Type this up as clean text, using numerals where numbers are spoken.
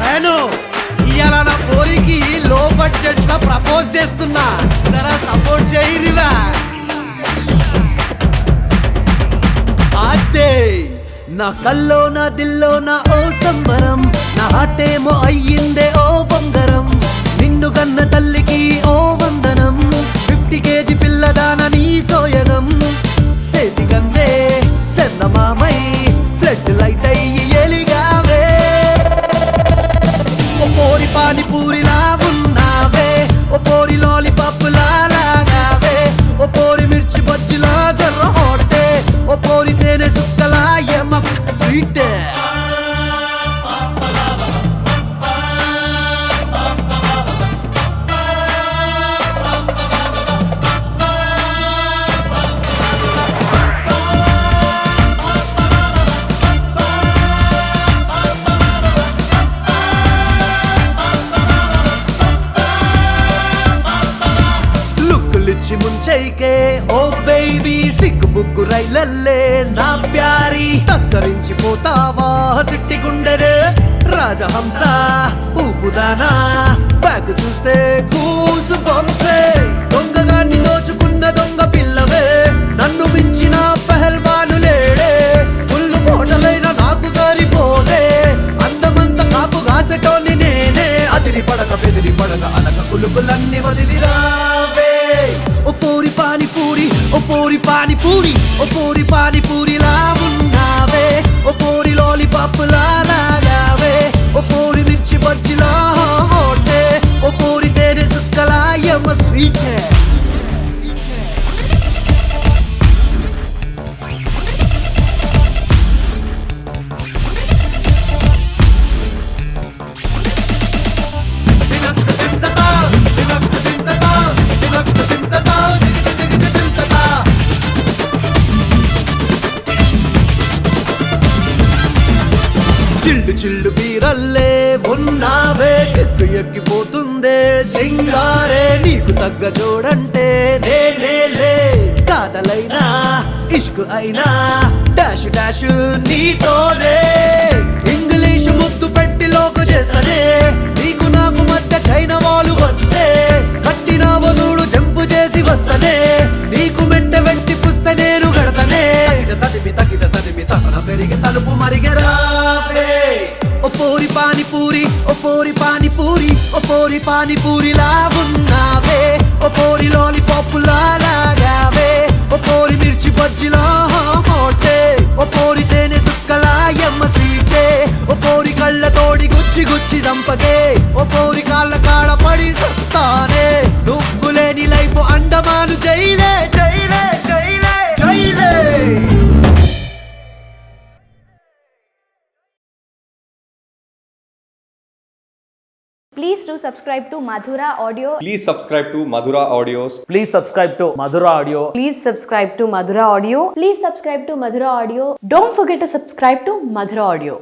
నేను ఇవాళ నా పోరికి లో బడ్జెట్ లో ప్రపోజ్ చేస్తున్నా, సరే సపోర్ట్ చేయరివా. అదే నా కల్లో నా దిల్లో నా ఓ సంబరం, నా హాటేమో అయ్యిందే ఓ బంగారం. నిన్ను కన్న తల్లికి ఓ వందనం, 50 kg పిల్లదాన నీ సోయగం. సేతి కందే చందమామై ఫ్లడ్ లైట్ అయ్యి ఎలిగావే. ఓ పోరి పానీపూరిలా ఉన్నావే, ఓ పోరి లాలీపాప్ లాగావే, ఓ పోరి మిర్చి బజ్జిలా జర్ర హోటే, ఓ పోరి తేనె సుక్కలా ఎమ్మ స్వీట్. లుక్కులిచ్చి ముంచైకే ఓ బేబీ, సిగ్గు బుగ్గు రైలల్లే నా ప్యారీ. తస్కరించిపోతావా సిట్టి గుండెరే రాజహంస ఊపుదానా, బ్యాగ్ చూస్తే కూసు బొంసే. దొంగగాన్ని దోచుకున్న దొంగ పిల్లవే, నన్ను మించిన పెహల్వాను లేడే. ఫుల్ బోటలైన నాకు సరిపోదే, అందమంత కాపు గాసెటోని నేనే. అదిరి పడక బెదిరి పడక అనక కులుకులన్నీ వదిలిరావే. ఓ పోరి పానీపూరి, ఓ పోరి పానీపూరి, ఓ పోరి పానీపూరిలా ఉన్నావే, ఓ పోరి లాలీపాప్ లాగావే, ఓ పోరి మిర్చి బజ్జిలా హోటే, ఓ పోరి తేనె సుక్కలా ఎమ్మ స్వీట్. చిల్లు చిల్లు బీరల్లే ఉన్నావే, ఎక్కి ఎక్కిపోతుందే సింగారే. నీకు తగ్గ జోడంటే నేనేలే, కాదలైనా ఇష్క్ అయినా డాష్ డాష్ నీతోనే. ఇంగ్లీష్ ముద్దు పెట్టి లోకు చేస్తనే, నీకు నాకు మధ్య చైనా వాళ్ళు వస్తే. కట్టిన వదుడు జంపు చేసి వస్తనే, నీకు మెంట వెంటి పుస్తే నేను గడతనే. తదిమి తగిన తదిమి తన పెరిగి తలుపు మరిగరావే. ఓ పోరి పానీపూరి, ఓ పోరి పానీపూరి, ఓ పోరి పానీపూరిలా ఉన్నావే, ఓ పోరి లాలీపాప్ లాగావే, ఓ పోరి మిర్చి బజ్జిలా హోటే, ఓ పోరి తేనె సుక్కలా ఎమ్మ స్వీటే, ఓ పోరి కళ్ళ తోడి గుచ్చి గుచ్చి చంపగే, ఓ పోరి కాళ్ళ కాడ పడి సత్తానే. నువ్వు లేని లైఫ్ అండమాను జైలే జైలే జైలే జైలే. Please do subscribe to Madhura Audio. Please subscribe to Madhura Audios. Please subscribe to Madhura Audio. Please subscribe to Madhura Audio. Please subscribe to Madhura Audio. Don't forget to subscribe to Madhura Audio.